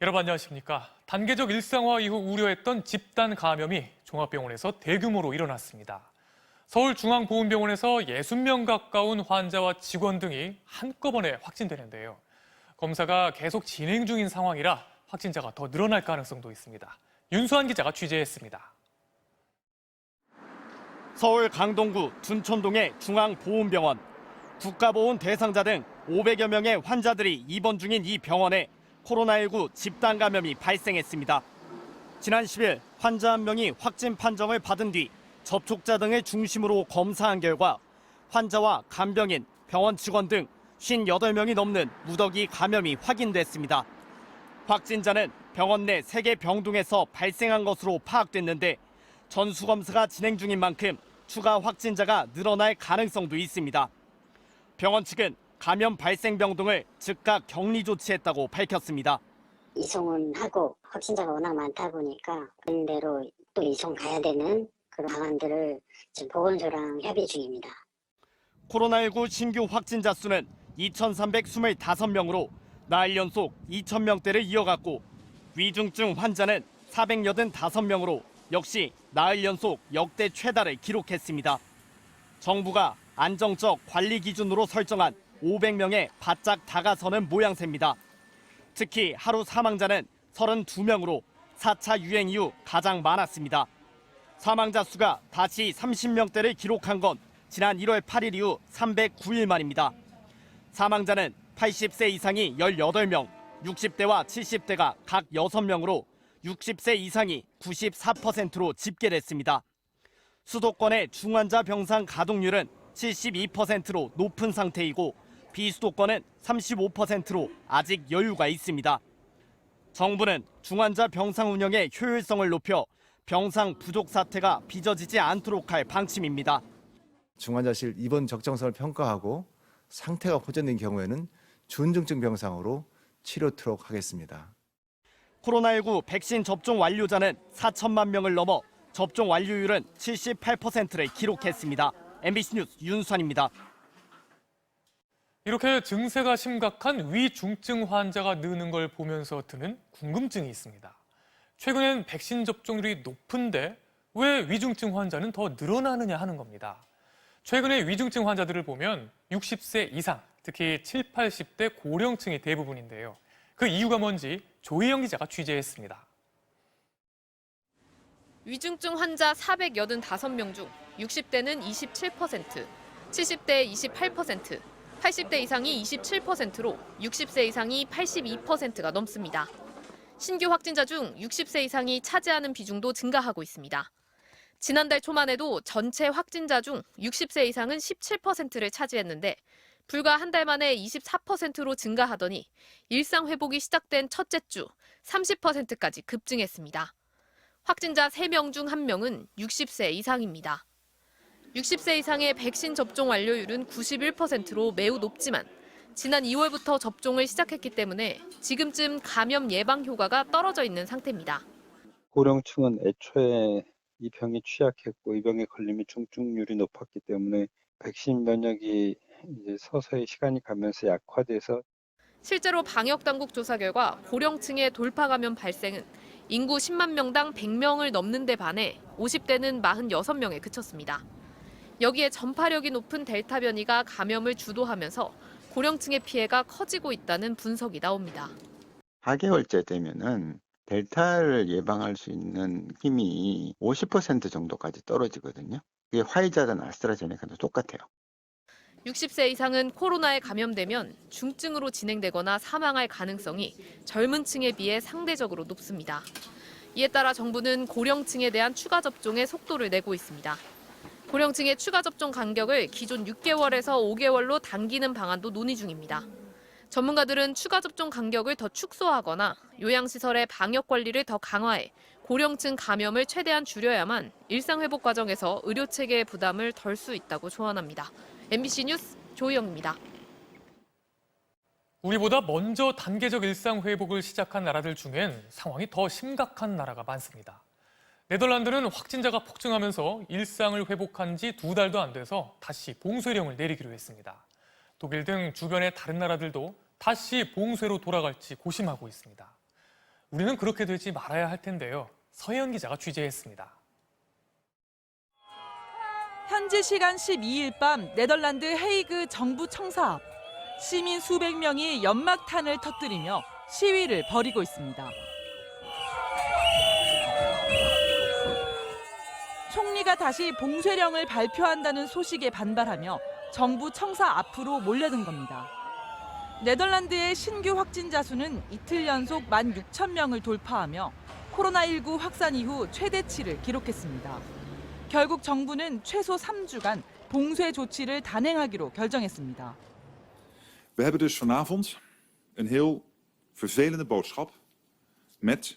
여러분 안녕하십니까. 단계적 일상화 이후 우려했던 집단 감염이 종합병원에서 대규모로 일어났습니다. 서울중앙보훈병원에서 60명 가까운 환자와 직원 등이 한꺼번에 확진되는데요. 검사가 계속 진행 중인 상황이라 확진자가 더 늘어날 가능성도 있습니다. 윤수환 기자가 취재했습니다. 서울 강동구 둔촌동의 중앙보훈병원. 국가보훈 대상자 등 500여 명의 환자들이 입원 중인 이 병원에 코로나19 집단 감염이 발생했습니다. 지난 10일 환자 한 명이 확진 판정을 받은 뒤 접촉자 등을 중심으로 검사한 결과 환자와 간병인, 병원 직원 등 58명이 넘는 무더기 감염이 확인됐습니다. 확진자는 병원 내 3개 병동에서 발생한 것으로 파악됐는데 전수검사가 진행 중인 만큼 추가 확진자가 늘어날 가능성도 있습니다. 병원 측은 감염 발생 병동을 즉각 격리 조치했다고 밝혔습니다. 이송은 하고 확진자가 워낙 많다 보니까 그런 대로 또 이송 가야 되는 그런 방안들을 지금 보건소랑 협의 중입니다. 코로나19 신규 확진자 수는 2,325명으로 나흘 연속 2,000명대를 이어갔고 위중증 환자는 485명으로 역시 나흘 연속 역대 최다를 기록했습니다. 정부가 안정적 관리 기준으로 설정한 500명에 바짝 다가서는 모양새입니다. 특히 하루 사망자는 32명으로 4차 유행 이후 가장 많았습니다. 사망자 수가 다시 30명대를 기록한 건 지난 1월 8일 이후 309일 만입니다. 사망자는 80세 이상이 18명, 60대와 70대가 각 6명으로 60세 이상이 94%로 집계됐습니다. 수도권의 중환자 병상 가동률은 72%로 높은 상태이고 비수도권은 35%로 아직 여유가 있습니다. 정부는 중환자 병상 운영의 효율성을 높여 병상 부족 사태가 빚어지지 않도록 할 방침입니다. 중환자실 입원 적정성을 평가하고 상태가 호전된 경우에는 준중증 병상으로 치료토록 하겠습니다. 코로나19 백신 접종 완료자는 4천만 명을 넘어 접종 완료율은 78%를 기록했습니다. MBC 뉴스 윤수환입니다. 이렇게 증세가 심각한 위중증 환자가 느는 걸 보면서 드는 궁금증이 있습니다. 최근엔 백신 접종률이 높은데 왜 위중증 환자는 더 늘어나느냐 하는 겁니다. 최근에 위중증 환자들을 보면 60세 이상, 특히 7, 80대 고령층이 대부분인데요. 그 이유가 뭔지 조희영 기자가 취재했습니다. 위중증 환자 485명 중 60대는 27%, 70대 28%, 80대 이상이 27%로 60세 이상이 82%가 넘습니다. 신규 확진자 중 60세 이상이 차지하는 비중도 증가하고 있습니다. 지난달 초만 해도 전체 확진자 중 60세 이상은 17%를 차지했는데 불과 한 달 만에 24%로 증가하더니 일상 회복이 시작된 첫째 주 30%까지 급증했습니다. 확진자 3명 중 1명은 60세 이상입니다. 60세 이상의 백신 접종 완료율은 91%로 매우 높지만 지난 2월부터 접종을 시작했기 때문에 지금쯤 감염 예방 효과가 떨어져 있는 상태입니다. 고령층은 애초에 이 병에 취약했고 이 병에 걸리면 중증률이 높았기 때문에 백신 면역이 이제 서서히 시간이 가면서 약화돼서 실제로 방역당국 조사 결과 고령층의 돌파 감염 발생은 인구 10만 명당 100명을 넘는 데 반해 50대는 46명에 그쳤습니다. 여기에 전파력이 높은 델타 변이가 감염을 주도하면서 고령층의 피해가 커지고 있다는 분석이 나옵니다. 4개월째 되면은 델타를 예방할 수 있는 힘이 50% 정도까지 떨어지거든요. 그게 화이자든 아스트라제네카도 똑같아요. 60세 이상은 코로나에 감염되면 중증으로 진행되거나 사망할 가능성이 젊은 층에 비해 상대적으로 높습니다. 이에 따라 정부는 고령층에 대한 추가 접종에 속도를 내고 있습니다. 고령층의 추가 접종 간격을 기존 6개월에서 5개월로 당기는 방안도 논의 중입니다. 전문가들은 추가 접종 간격을 더 축소하거나 요양시설의 방역 관리를 더 강화해 고령층 감염을 최대한 줄여야만 일상 회복 과정에서 의료 체계의 부담을 덜 수 있다고 조언합니다. MBC 뉴스 조희영입니다. 우리보다 먼저 단계적 일상 회복을 시작한 나라들 중엔 상황이 더 심각한 나라가 많습니다. 네덜란드는 확진자가 폭증하면서 일상을 회복한 지 2달도 안 돼서 다시 봉쇄령을 내리기로 했습니다. 독일 등 주변의 다른 나라들도 다시 봉쇄로 돌아갈지 고심하고 있습니다. 우리는 그렇게 되지 말아야 할 텐데요. 서혜연 기자가 취재했습니다. 현지 시간 12일 밤 네덜란드 헤이그 정부 청사 앞 시민 수백 명이 연막탄을 터뜨리며 시위를 벌이고 있습니다. 총리가 다시 봉쇄령을 발표한다는 소식에 반발하며 정부 청사 앞으로 몰려든 겁니다. 네덜란드의 신규 확진자 수는 이틀 연속 16,000명을 돌파하며 코로나19 확산 이후 최대치를 기록했습니다. 결국 정부는 최소 3주간 봉쇄 조치를 단행하기로 결정했습니다. We hebben dus vanavond een heel vervelende boodschap met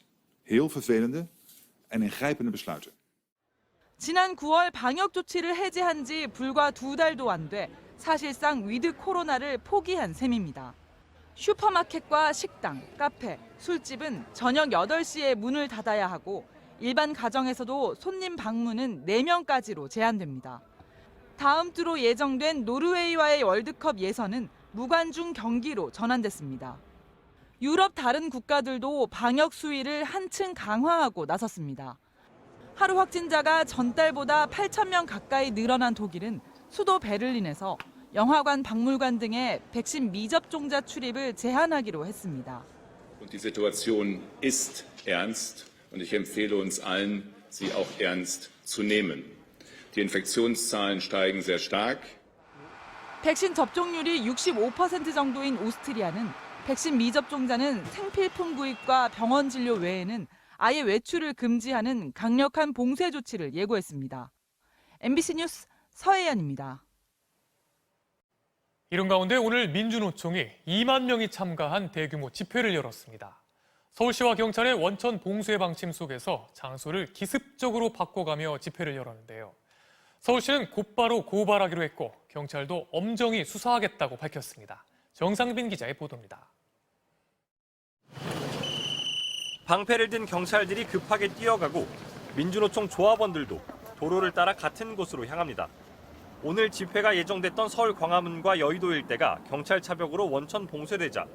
heel vervelende en ingrijpende besluiten. 지난 9월 방역 조치를 해제한 지 불과 2달도 안 돼 사실상 위드 코로나를 포기한 셈입니다. 슈퍼마켓과 식당, 카페, 술집은 저녁 8시에 문을 닫아야 하고 일반 가정에서도 손님 방문은 4명까지로 제한됩니다. 다음 주로 예정된 노르웨이와의 월드컵 예선은 무관중 경기로 전환됐습니다. 유럽 다른 국가들도 방역 수위를 한층 강화하고 나섰습니다. 하루 확진자가 전달보다 8,000명 가까이 늘어난 독일은 수도 베를린에서 영화관, 박물관 등의 백신 미접종자 출입을 제한하기로 했습니다. Und die Situation ist ernst und ich empfehle uns allen, sie auch ernst zu nehmen. Die Infektionszahlen steigen sehr stark. 백신 접종률이 65% 정도인 오스트리아는 백신 미접종자는 생필품 구입과 병원 진료 외에는 아예 외출을 금지하는 강력한 봉쇄 조치를 예고했습니다. MBC 뉴스 서혜연입니다. 이런 가운데 오늘 민주노총이 2만 명이 참가한 대규모 집회를 열었습니다. 서울시와 경찰의 원천 봉쇄 방침 속에서 장소를 기습적으로 바꿔가며 집회를 열었는데요. 서울시는 곧바로 고발하기로 했고 경찰도 엄정히 수사하겠다고 밝혔습니다. 정상빈 기자의 보도입니다. 방패를 든 경찰들이 급하게 뛰어가고 민주노총 조합원들도 도로를 따라 같은 곳으로 향합니다. 오늘 집회가 예정됐던 서울 광화문과 여의도 일대가 경찰 차벽으로 원천 봉쇄되자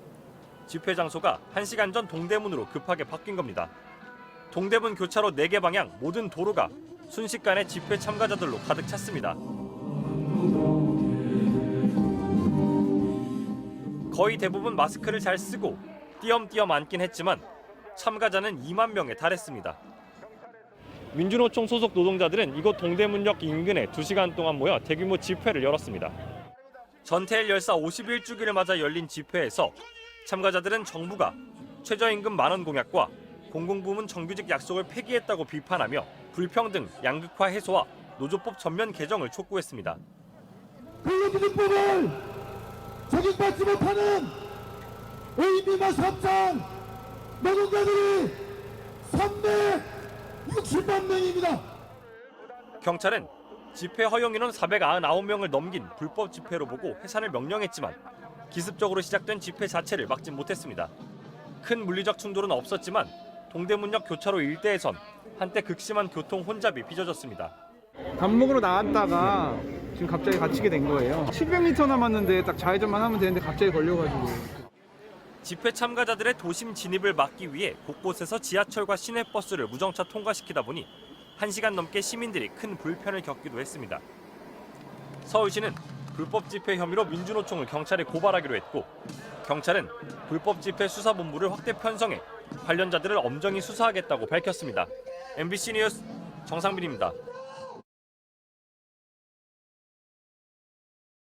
집회 장소가 1시간 전 동대문으로 급하게 바뀐 겁니다. 동대문 교차로 4개 방향 모든 도로가 순식간에 집회 참가자들로 가득 찼습니다. 거의 대부분 마스크를 잘 쓰고 띄엄띄엄 앉긴 했지만 참가자는 2만 명에 달했습니다. 민주노총 소속 노동자들은 이곳 동대문역 인근에 2시간 동안 모여 대규모 집회를 열었습니다. 전태일 열사 51주기를 맞아 열린 집회에서 참가자들은 정부가 최저임금 만원 공약과 공공부문 정규직 약속을 폐기했다고 비판하며 불평등 양극화 해소와 노조법 전면 개정을 촉구했습니다. 근로기준법을 적용받지 못하는 의미마 사업장 노동자들이 360만 명입니다. 경찰은 집회 허용 인원 499명을 넘긴 불법 집회로 보고 해산을 명령했지만 기습적으로 시작된 집회 자체를 막진 못했습니다. 큰 물리적 충돌은 없었지만 동대문역 교차로 일대에선 한때 극심한 교통 혼잡이 빚어졌습니다. 밥 먹으러 나왔다가 지금 갑자기 갇히게 된 거예요. 700m 남았는데 딱 좌회전만 하면 되는데 갑자기 걸려가지고. 집회 참가자들의 도심 진입을 막기 위해 곳곳에서 지하철과 시내버스를 무정차 통과시키다 보니 1시간 넘게 시민들이 큰 불편을 겪기도 했습니다. 서울시는 불법 집회 혐의로 민주노총을 경찰에 고발하기로 했고 경찰은 불법 집회 수사본부를 확대 편성해 관련자들을 엄정히 수사하겠다고 밝혔습니다. MBC 뉴스 정상빈입니다.